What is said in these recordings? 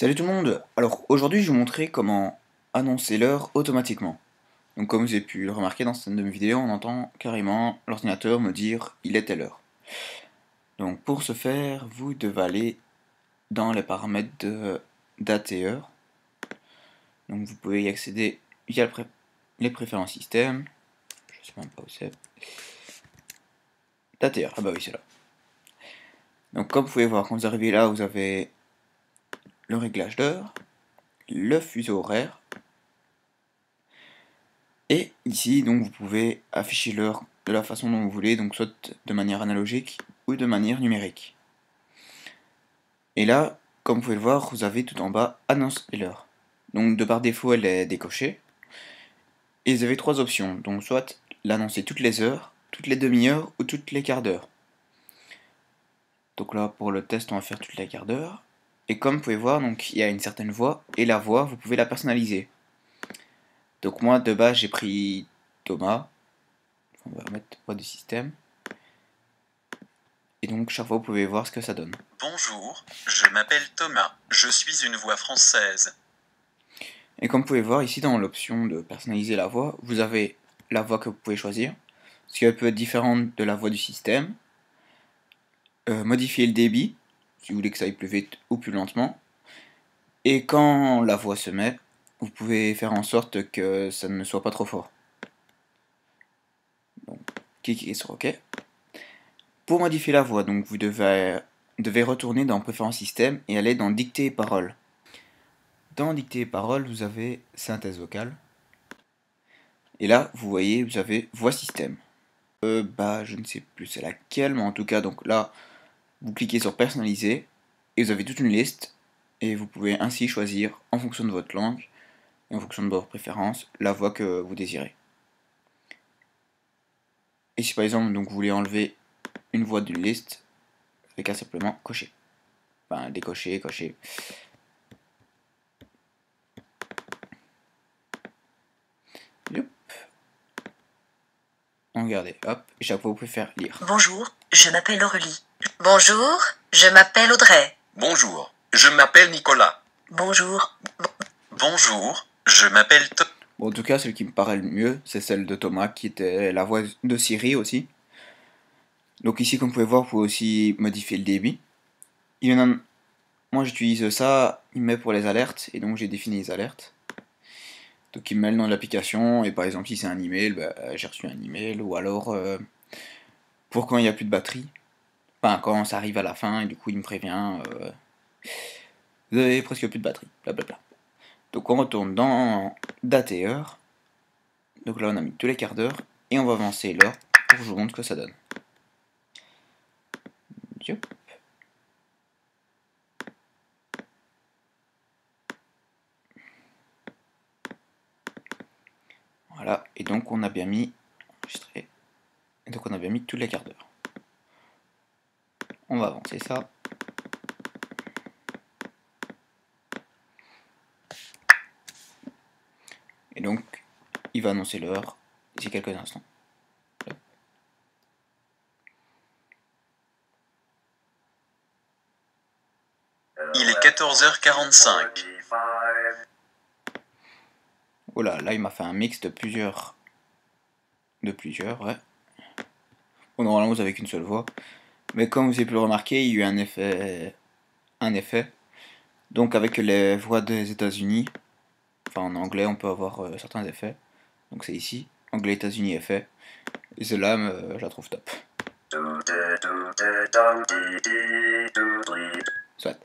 Salut tout le monde. Alors aujourd'hui je vais vous montrer comment annoncer l'heure automatiquement. Donc comme vous avez pu le remarquer dans cette de mes vidéos, on entend carrément l'ordinateur me dire il est telle heure. Donc pour ce faire, vous devez aller dans les paramètres de date et heure. Donc vous pouvez y accéder via les préférences système. Je sais même pas où c'est. Date et heure, ah bah oui c'est là. Donc comme vous pouvez voir, quand vous arrivez là, vous avez le réglage d'heure, le fuseau horaire. Et ici, donc, vous pouvez afficher l'heure de la façon dont vous voulez, donc soit de manière analogique ou de manière numérique. Et là, comme vous pouvez le voir, vous avez tout en bas annonce et l'heure. Donc de par défaut, elle est décochée. Et vous avez trois options, donc soit l'annoncer toutes les heures, toutes les demi-heures ou toutes les quarts d'heure. Donc là, pour le test, on va faire toutes les quarts d'heure. Et comme vous pouvez voir, donc il y a une certaine voix, et la voix, vous pouvez la personnaliser. Donc moi, de base, j'ai pris Thomas. On va remettre voix du système. Et donc chaque fois vous pouvez voir ce que ça donne. Bonjour, je m'appelle Thomas, je suis une voix française. Et comme vous pouvez voir ici dans l'option de personnaliser la voix, vous avez la voix que vous pouvez choisir, ce qui peut être différente de la voix du système. Modifier le débit, si vous voulez que ça aille plus vite ou plus lentement. Et quand la voix se met, vous pouvez faire en sorte que ça ne soit pas trop fort. Donc, cliquez sur OK. Pour modifier la voix, donc vous devez retourner dans Préférences système et aller dans Dictée et paroles. Dans Dictée et paroles, vous avez synthèse vocale. Et là, vous voyez, vous avez voix système. Je ne sais plus c'est laquelle, mais en tout cas, donc là, vous cliquez sur personnaliser et vous avez toute une liste. Et vous pouvez ainsi choisir, en fonction de votre langue et en fonction de vos préférences, la voix que vous désirez. Et si par exemple, donc, vous voulez enlever une voix d'une liste, vous n'avez qu'à simplement cocher. Enfin, décocher, cocher. Yep. Regardez, hop, et chaque fois vous pouvez faire lire. Bonjour, je m'appelle Aurélie. Bonjour, je m'appelle Audrey. Bonjour, je m'appelle Nicolas. Bonjour. Bonjour, je m'appelle Thomas. Bon, en tout cas, celle qui me paraît le mieux, c'est celle de Thomas, qui était la voix de Siri aussi. Donc ici, comme vous pouvez voir, vous pouvez aussi modifier le débit. Moi, j'utilise ça, il me met pour les alertes, et donc j'ai défini les alertes. Donc il me met le nom de l'application, et par exemple, si c'est un email, j'ai reçu un email, ou alors pour quand il n'y a plus de batterie. Enfin, quand ça arrive à la fin, et du coup, il me prévient, vous avez presque plus de batterie, blablabla. Donc on retourne dans date et heure. Donc là, on a mis tous les quarts d'heure, et on va avancer l'heure pour que je vous montre ce que ça donne. Yep. Voilà, et donc on a bien mis enregistré. Et donc on a bien mis tous les quarts d'heure. On va avancer ça. Et donc, il va annoncer l'heure d'ici quelques instants. Il est 14h45. Voilà, là il m'a fait un mix de plusieurs. Ouais. Bon, normalement vous avez qu'une seule voix. Mais comme vous avez pu le remarquer, il y a eu un effet. Donc avec les voix des États-Unis, enfin en anglais on peut avoir certains effets. Donc c'est ici, anglais États-Unis effet. Et celle-là, je la trouve top. Soit.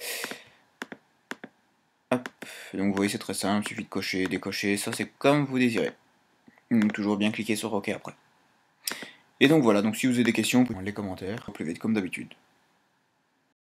Hop. Donc vous voyez c'est très simple, il suffit de cocher, décocher, ça c'est comme vous désirez. Donc toujours bien cliquer sur OK après. Et donc voilà, donc si vous avez des questions, vous pouvez dans les commentaires, au plus vite comme d'habitude.